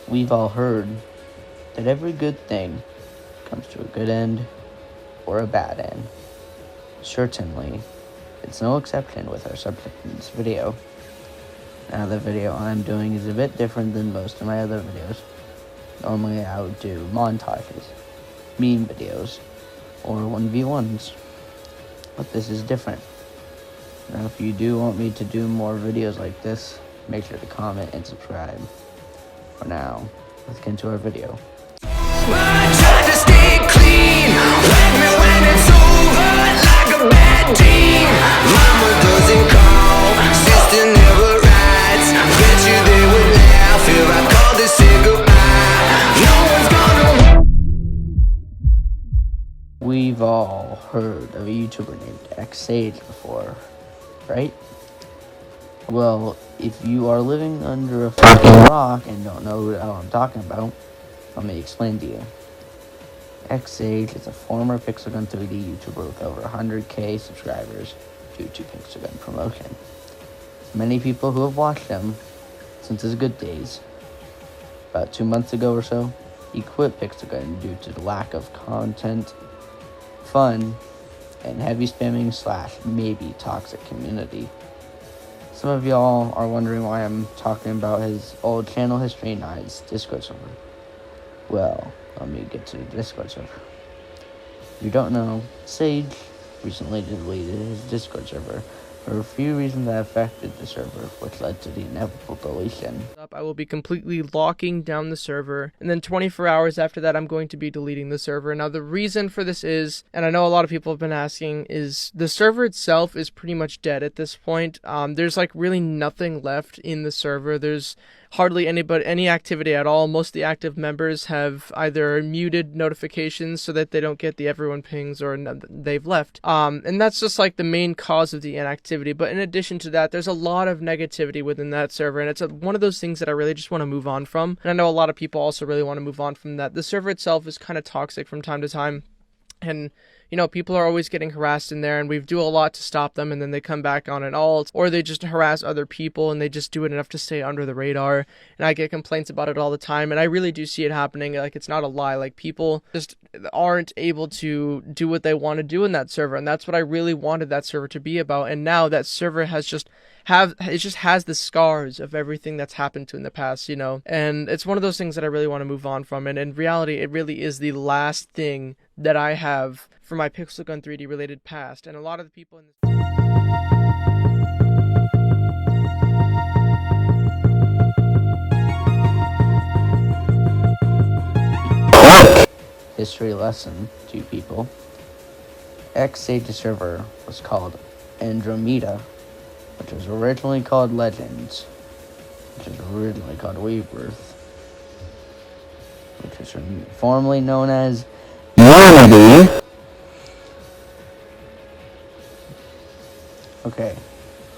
We've all heard that every good thing comes to a good end or a bad end. Certainly, it's no exception with our subject in this video. Now, the video I'm doing is a bit different than most of my other videos. Normally, I would do montages, meme videos, or 1v1s, but this is different. Now, if you do want me to do more videos like this, make sure to comment and subscribe. For now, let's get into our video. We've all heard of a YouTuber named xSaige's before, right? Well, if you are living under a fucking rock and don't know what I'm talking about, let me explain to you. xSaige's is a former Pixelgun 3D YouTuber with over 100k subscribers due to Pixelgun promotion. Many people who have watched him since his good days. About 2 months ago or so, he quit Pixelgun due to the lack of content, fun, and heavy spamming / maybe toxic community. Some of y'all are wondering why I'm talking about his old channel history, not his Discord server. Well, let me get to the Discord server. If you don't know, Sage recently deleted his Discord server for a few reasons that affected the server, which led to the inevitable deletion. I will be completely locking down the server, and then 24 hours after that I'm going to be deleting the server. Now the reason for this is, and I know a lot of people have been asking, is the server itself is pretty much dead at this point. There's like really nothing left in the server. There's hardly any activity at all. Most of the active members have either muted notifications so that they don't get the everyone pings, or they've left. And that's just like the main cause of the inactivity. But in addition to that, there's a lot of negativity within that server, and it's one of those things that I really just want to move on from. And I know a lot of people also really want to move on from that. The server itself is kind of toxic from time to time, and you know, people are always getting harassed in there, and we do a lot to stop them, and then they come back on an alt, or they just harass other people, and they just do it enough to stay under the radar, and I get complaints about it all the time, and I really do see it happening. Like, it's not a lie. Like, people just aren't able to do what they want to do in that server, and that's what I really wanted that server to be about, and now that server has just has the scars of everything that's happened to in the past, you know, and it's one of those things that I really want to move on from, and in reality, it really is the last thing that I have for my Pixelgun 3D related past, and a lot of the people in this history lesson to people. xSaige's server was called Andromeda, which was originally called Legends, which was originally called Rebirth, which was formerly known as Unity. Okay,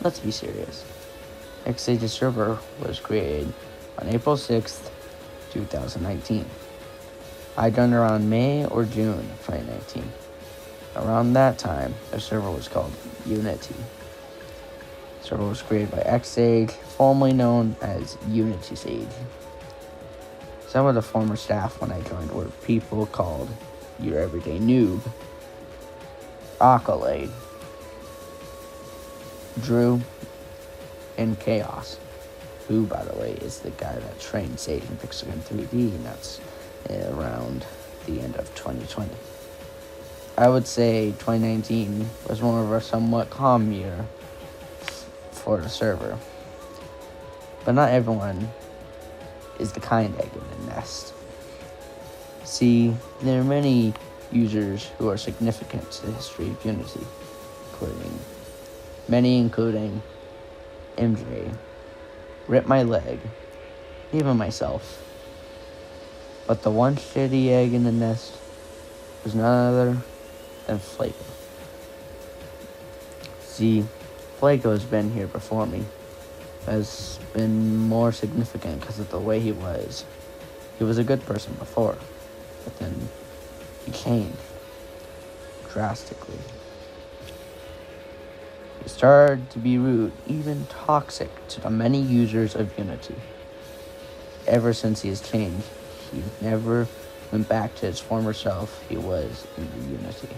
let's be serious. xSaige's server was created on April 6th, 2019. I joined around May or June of 2019. Around that time, the server was called Unity. The server was created by xSaige, formerly known as Unity Sage. Some of the former staff when I joined were people called Your Everyday Noob, Accolade, Drew, and Chaos, who, by the way, is the guy that trained Sage in Pixelgun 3D, and that's around the end of 2020. I would say 2019 was more of a somewhat calm year for the server, but not everyone is the kind egg in the nest. See, there are many users who are significant to the history of Unity, including MJ, Rip My Leg, even myself. But the one shitty egg in the nest was none other than Flaco. See, Flaco has been here before me, has been more significant because of the way he was. He was a good person before, but then he changed drastically. He started to be rude, even toxic, to the many users of Unity. ever since he has changed. He never went back to his former self he was in the Unity.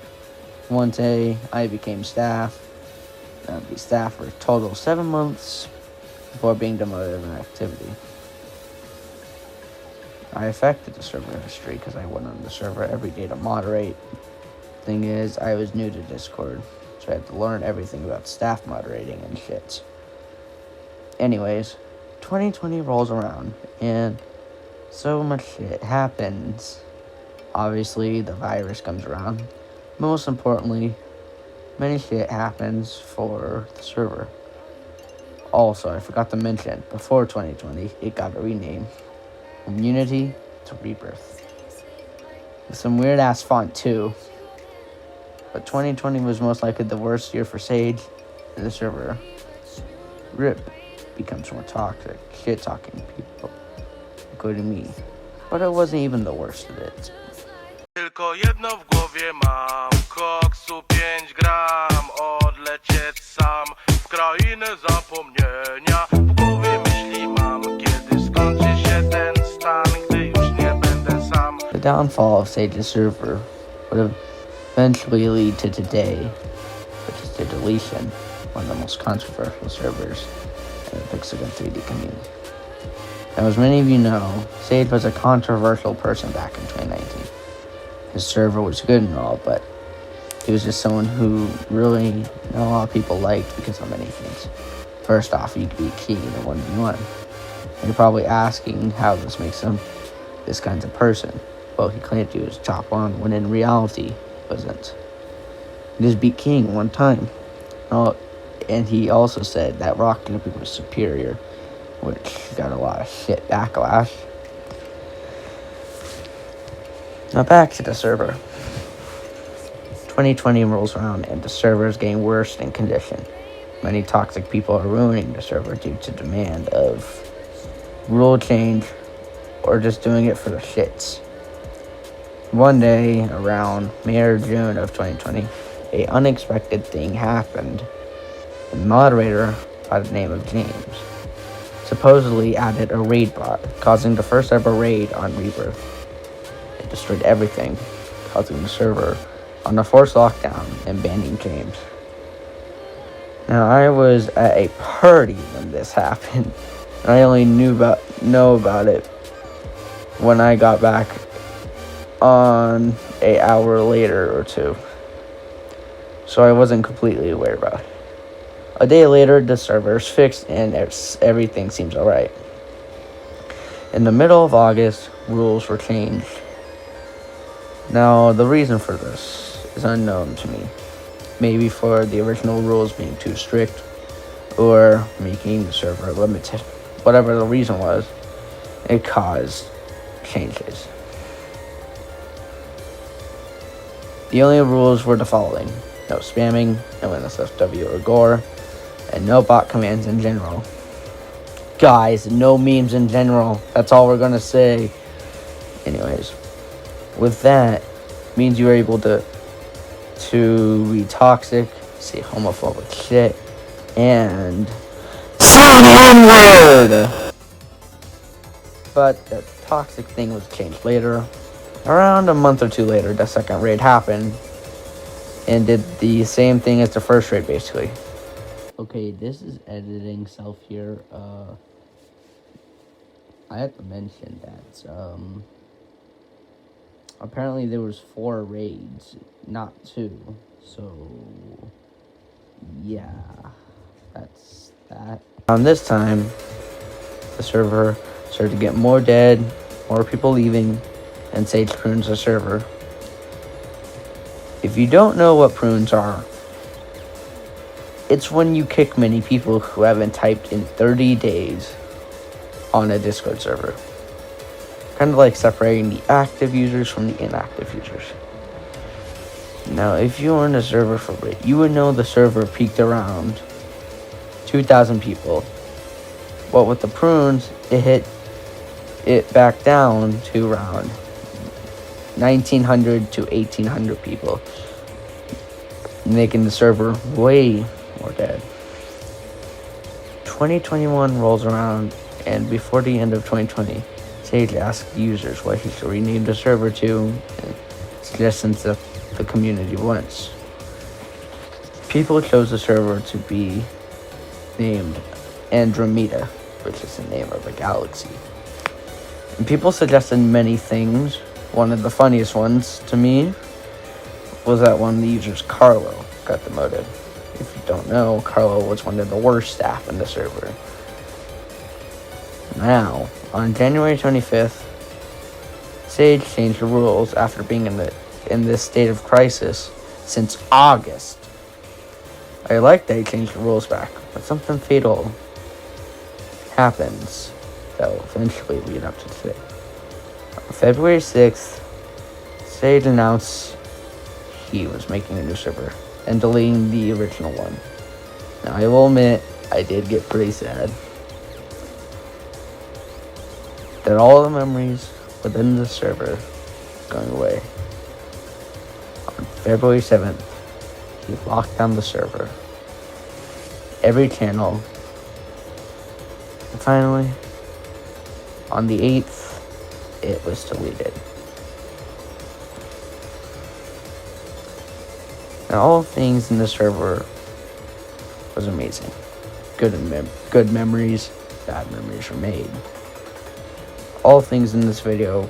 One day, I became staff. I'll be staff for a total of 7 months before being demoted in activity. I affected the server history because I went on the server every day to moderate. Thing is, I was new to Discord, so I had to learn everything about staff moderating and shit. Anyways, 2020 rolls around, and so much shit happens. Obviously, the virus comes around. Most importantly, many shit happens for the server. Also, I forgot to mention, before 2020, it got a rename from Unity to Rebirth. With some weird ass font too. But 2020 was most likely the worst year for Sage and the server. RIP becomes more toxic, shit talking people, including me. But it wasn't even the worst of it. Tylko jedno w głowie mam, koksu 5 gram, odlecieć sam w krainę zapomnienia. W głowie myśli mam, kiedy skończy się ten stan, gdy już nie będę sam. The downfall of Sage's server would eventually lead to today, which is the deletion of one of the most controversial servers in the Pixel 3D community. Now, as many of you know, Sage was a controversial person back in 2019. His server was good and all, but he was just someone who really not a lot of people liked because of many things. First off, he could be key in a 1v1. And you're probably asking how this makes him this kind of person. Well, he claimed he was top 1 when in reality he wasn't. He just beat King one time. Oh, and he also said that Rock Camping was superior, which got a lot of shit backlash. Now back to the server. 2020 rolls around and the server is getting worse in condition. Many toxic people are ruining the server due to demand of rule change or just doing it for the shits. One day, around May or June of 2020, an unexpected thing happened. The moderator, by the name of James, supposedly added a raid bot, causing the first ever raid on Rebirth. It destroyed everything, causing the server on a forced lockdown and banning James. Now, I was at a party when this happened, and I only know about it when I got back on an hour later or two. So I wasn't completely aware about it. A day later, the server's fixed and everything seems alright. In the middle of August, rules were changed. Now, the reason for this is unknown to me. Maybe for the original rules being too strict, or making the server limited. Whatever the reason was, it caused changes. The only rules were the following: no spamming, no NSFW or gore, and no bot commands in general. Guys, no memes in general. That's all we're gonna say. Anyways, with that, means you are able to be toxic, say homophobic shit, and say the N-word. But the toxic thing was changed later. Around a month or two later, the second raid happened and did the same thing as the first raid, basically. Okay, this is editing self here. I have to mention that apparently there was 4 raids, not 2. So yeah, that's that. Around this time, the server started to get more dead, more people leaving, and Sage prunes the server. If you don't know what prunes are, it's when you kick many people who haven't typed in 30 days on a Discord server. Kind of like separating the active users from the inactive users. Now, if you were in a server for a bit, you would know the server peaked around 2,000 people. But with the prunes, it hit it back down to around 1,900 to 1,800 people, making the server way more dead. 2021 rolls around, and before the end of 2020, Sage asked users what he should rename the server to, and suggestions that the community wants. People chose the server to be named Andromeda, which is the name of a galaxy. And people suggested many things. One of the funniest ones to me was that one of the users, Carlo, got demoted. If you don't know, Carlo was one of the worst staff in the server. Now, on January 25th, Sage changed the rules after being in this state of crisis since August. I like that he changed the rules back, but something fatal happens that will eventually lead up to today. On February 6th, Sage announced he was making a new server and deleting the original one. Now, I will admit, I did get pretty sad that all the memories within the server is going away. On February 7th, he locked down the server, every channel, and finally, on the 8th, it was deleted. And all things in the server was amazing. Good memories, bad memories were made. All things in this video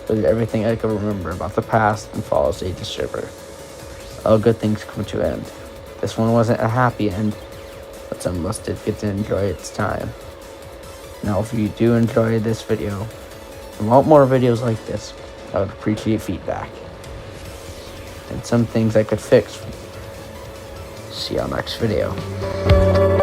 was everything I could remember about the past and follow Sage's server. All good things come to an end. This one wasn't a happy end, but some of us did get to enjoy its time. Now, if you do enjoy this video and want more videos like this, I would appreciate feedback and some things I could fix. See you on next video.